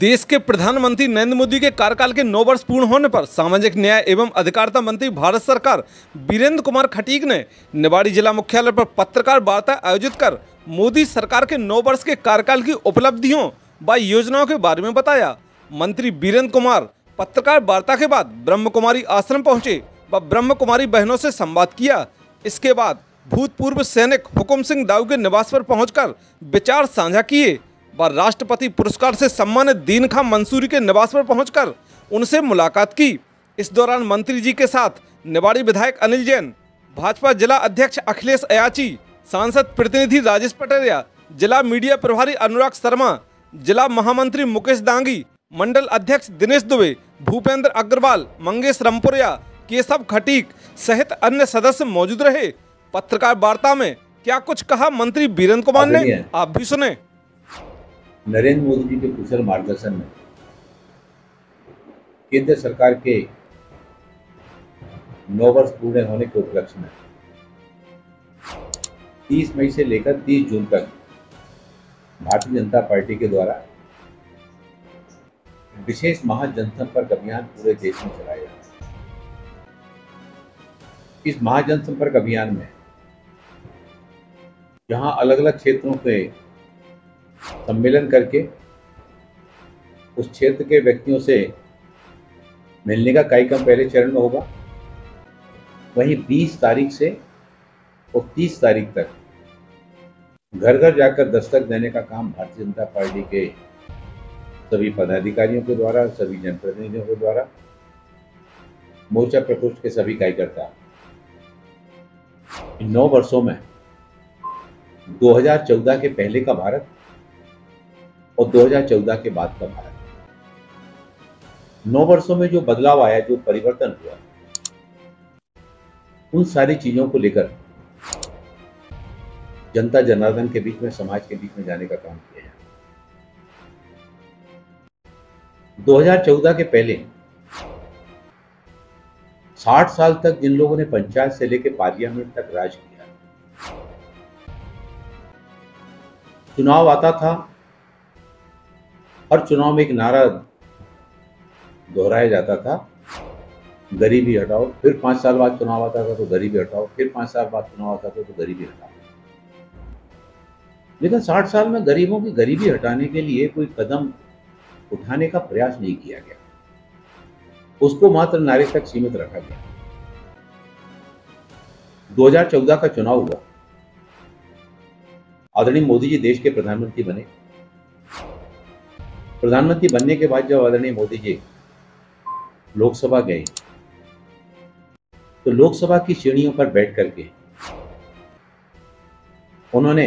देश के प्रधानमंत्री नरेंद्र मोदी के कार्यकाल के 9 वर्ष पूर्ण होने पर सामाजिक न्याय एवं अधिकारिता मंत्री भारत सरकार वीरेंद्र कुमार खटीक ने निवाड़ी जिला मुख्यालय पर पत्रकार वार्ता आयोजित कर मोदी सरकार के 9 वर्ष के कार्यकाल की उपलब्धियों व योजनाओं के बारे में बताया। मंत्री वीरेंद्र कुमार पत्रकार वार्ता के बाद ब्रह्म कुमारी आश्रम पहुंचे व ब्रह्म कुमारी बहनों से संवाद किया। इसके बाद भूतपूर्व सैनिक हुकुम सिंह दाऊ के निवास पर पहुंचकर विचार साझा किए व राष्ट्रपति पुरस्कार से सम्मानित दीन खां मंसूरी के निवास पर पहुंचकर उनसे मुलाकात की। इस दौरान मंत्री जी के साथ निवाड़ी विधायक अनिल जैन, भाजपा जिला अध्यक्ष अखिलेश अयाची, सांसद प्रतिनिधि राजेश पटेरिया, जिला मीडिया प्रभारी अनुराग शर्मा, जिला महामंत्री मुकेश दांगी, मंडल अध्यक्ष दिनेश दुबे, भूपेंद्र अग्रवाल, मंगेश रामपुरिया, केशव खटीक सहित अन्य सदस्य मौजूद रहे। पत्रकार वार्ता में क्या कुछ कहा मंत्री वीरेंद्र कुमार ने, आप भी सुने। नरेंद्र मोदी जी के कुशल मार्गदर्शन में केंद्र सरकार के 9 वर्ष पूरे होने के उपलक्ष्य में 30 मई से लेकर 30 जून तक भारतीय जनता पार्टी के द्वारा विशेष महाजनसंपर्क अभियान पूरे देश में चलाया जा रहा है। इस महाजनसंपर्क अभियान में जहां अलग अलग क्षेत्रों के सम्मेलन करके उस क्षेत्र के व्यक्तियों से मिलने का कार्यक्रम पहले चरण में होगा, वहीं 20 तारीख से और 30 तारीख तक घर घर जाकर दस्तक देने का काम भारतीय जनता पार्टी के सभी पदाधिकारियों के द्वारा, सभी जनप्रतिनिधियों के द्वारा, मोर्चा प्रकोष्ठ के सभी कार्यकर्ता इन 9 वर्षों में 2014 के पहले का भारत और 2014 के बाद का भारत, 9 वर्षों में जो बदलाव आया, जो परिवर्तन हुआ, उन सारी चीजों को लेकर जनता जनार्दन के बीच में, समाज के बीच में जाने का काम किया है। 2014 के पहले 60 साल तक जिन लोगों ने पंचायत से लेकर पार्लियामेंट तक राज किया, चुनाव आता था, हर चुनाव में एक नारा दोहराया जाता था, गरीबी हटाओ। फिर 5 साल बाद चुनाव आता था तो गरीबी हटाओ, फिर 5 साल बाद चुनाव आता था तो गरीबी हटाओ। लेकिन 60 साल में गरीबों की गरीबी हटाने के लिए कोई कदम उठाने का प्रयास नहीं किया गया, उसको मात्र नारे तक सीमित रखा गया। 2014 का चुनाव हुआ, आदरणीय मोदी जी देश के प्रधानमंत्री बने। प्रधानमंत्री बनने के बाद जब आदरणीय मोदी जी लोकसभा गए तो लोकसभा की सीढ़ियों पर बैठ करके उन्होंने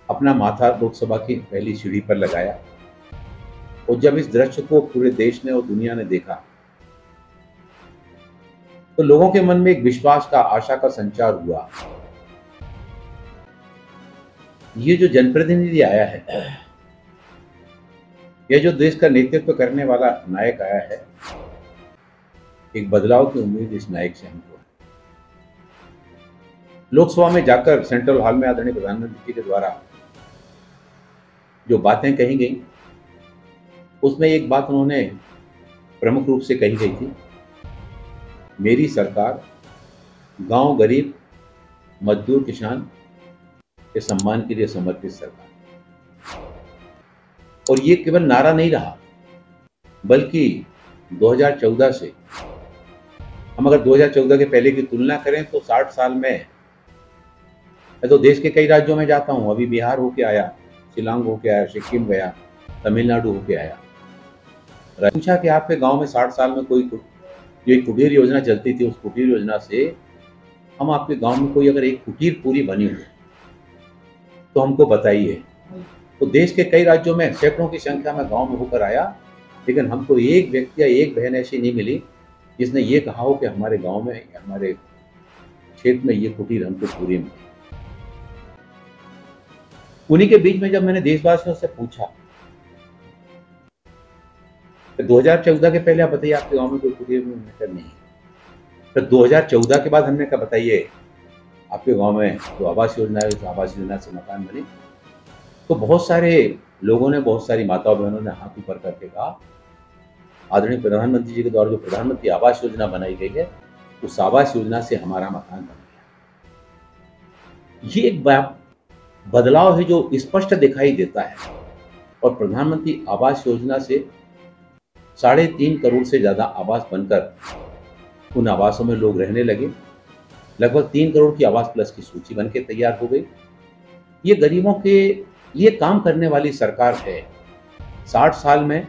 अपना माथा लोकसभा की पहली सीढ़ी पर लगाया और जब इस दृश्य को पूरे देश ने और दुनिया ने देखा तो लोगों के मन में एक विश्वास का, आशा का संचार हुआ। ये जो जनप्रतिनिधि आया है, यह जो देश का नेतृत्व करने वाला नायक आया है, एक बदलाव की उम्मीद इस नायक से हमको है। लोकसभा में जाकर सेंट्रल हॉल में आदरणीय प्रधानमंत्री जी के द्वारा जो बातें कही गई, उसमें एक बात उन्होंने प्रमुख रूप से कही गई थी, मेरी सरकार गांव, गरीब, मजदूर, किसान के सम्मान के लिए समर्पित सरकार। और ये केवल नारा नहीं रहा, बल्कि 2014 से हम अगर 2014 के पहले की तुलना करें तो 60 साल में मैं तो देश के कई राज्यों में जाता हूं, अभी बिहार होके आया, शिलांग होके आया, सिक्किम गया, तमिलनाडु होके आया। पूछा कि आपके गांव में 60 साल में कोई जो एक कुटीर योजना चलती थी, उस कुटीर योजना से हम आपके गांव में कोई अगर एक कुटीर पूरी बनी हो तो हमको बताइए। तो देश के कई राज्यों में सैकड़ों की संख्या में गांव में होकर आया, लेकिन हमको एक व्यक्ति या एक बहन ऐसी नहीं मिली जिसने ये कहा हो कि हमारे गांव में, हमारे क्षेत्र में ये कुटीर हमको पूरी मिली। उन्हीं के बीच में जब मैंने देशवासियों से पूछा 2014 के पहले आप बताइए आपके गांव में कोई कुटीर नहीं, फिर 2014 के बाद हमने कहा बताइए आपके गांव में जो आवास योजना है, उस आवास योजना से मकान बने। तो बहुत सारे लोगों ने, बहुत सारी माताओं बहनों ने हाथ ऊपर करके कहा, आदरणीय प्रधानमंत्री जी के द्वारा जो प्रधानमंत्री आवास योजना बनाई गई है, उस आवास योजना से हमारा मकान बन गया। ये एक बदलाव है जो स्पष्ट दिखाई देता है। और प्रधानमंत्री आवास योजना से 3.5 करोड़ से ज्यादा आवास बनकर उन आवासों में लोग रहने लगे। लगभग 3 करोड़ की आवास प्लस की सूची बनकर तैयार हो गई। ये गरीबों के लिए काम करने वाली सरकार है। 60 साल में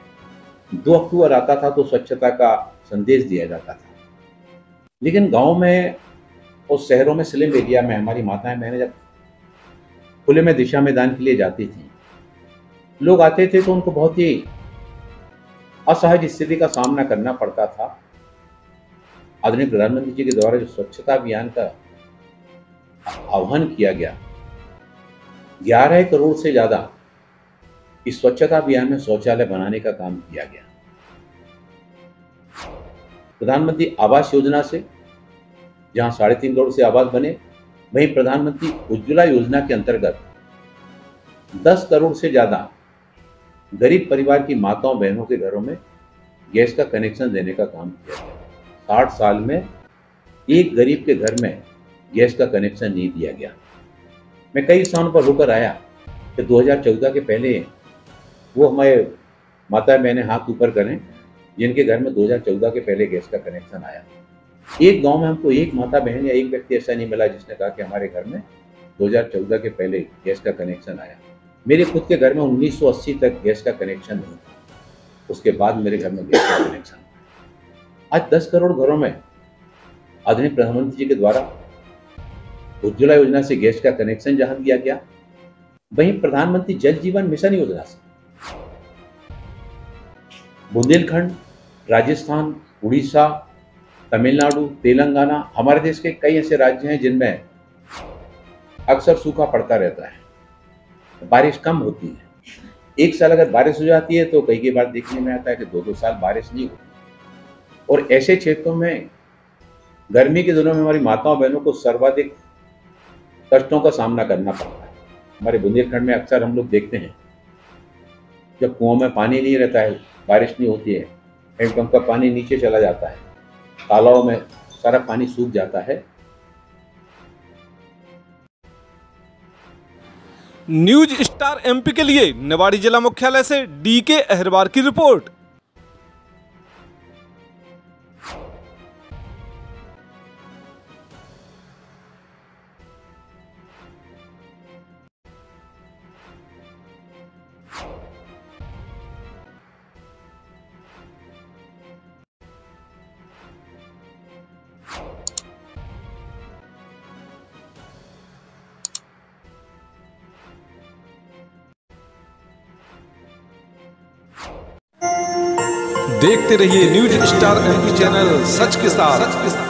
2 अक्टूबर आता था तो स्वच्छता का संदेश दिया जाता था, लेकिन गांव में और शहरों में, स्लम एरिया में हमारी माताएं बहनें जब खुले में दिशा मैदान के लिए जाती थी, लोग आते थे तो उनको बहुत ही असहज स्थिति का सामना करना पड़ता था। आदरणीय प्रधानमंत्री जी के द्वारा जो स्वच्छता अभियान का आह्वान किया गया, 11 करोड़ से ज्यादा इस स्वच्छता अभियान में शौचालय बनाने का काम किया गया। प्रधानमंत्री आवास योजना से जहां 3.5 करोड़ से आवास बने, वहीं प्रधानमंत्री उज्ज्वला योजना के अंतर्गत 10 करोड़ से ज्यादा गरीब परिवार की माताओं बहनों के घरों में गैस का कनेक्शन देने का काम किया गया। 60 साल में एक गरीब के घर में गैस का कनेक्शन नहीं दिया गया। मैं कई स्थानों पर होकर आया कि 2014 के पहले वो हमारे माता बहनें हाथ ऊपर करें जिनके घर में 2014 के पहले गैस का कनेक्शन आया। एक गांव में हमको एक माता बहन या एक व्यक्ति ऐसा नहीं मिला जिसने कहा कि हमारे घर में 2014 के पहले गैस का कनेक्शन आया। मेरे खुद के घर में 1980 तक गैस का कनेक्शन नहीं था, उसके बाद मेरे घर में गैस का कनेक्शन आया। आज 10 करोड़ घरों में आदरणीय प्रधानमंत्री जी के द्वारा उज्ज्वला योजना से गैस का कनेक्शन जहां दिया गया, वहीं प्रधानमंत्री जल जीवन मिशन योजना से बुंदेलखंड, राजस्थान, उड़ीसा, तमिलनाडु, तेलंगाना, हमारे देश के कई ऐसे राज्य हैं जिनमें अक्सर सूखा पड़ता रहता है, बारिश कम होती है। एक साल अगर बारिश हो जाती है तो कई बार देखने में आता है कि 2-2 साल बारिश नहीं होती। और ऐसे क्षेत्रों में गर्मी के दिनों में हमारी माताओं बहनों को सर्वाधिक कष्टों का सामना करना पड़ता है। हमारे बुंदेलखंड में अक्सर हम लोग देखते हैं जब कुओं में पानी नहीं रहता है, बारिश नहीं होती है, हैंडपंप का पानी नीचे चला जाता है, तालाबों में सारा पानी सूख जाता है। न्यूज स्टार एमपी के लिए निवाड़ी जिला मुख्यालय से डीके अहरवार की रिपोर्ट। देखते रहिए न्यूज स्टार एमपी चैनल, सच के साथ।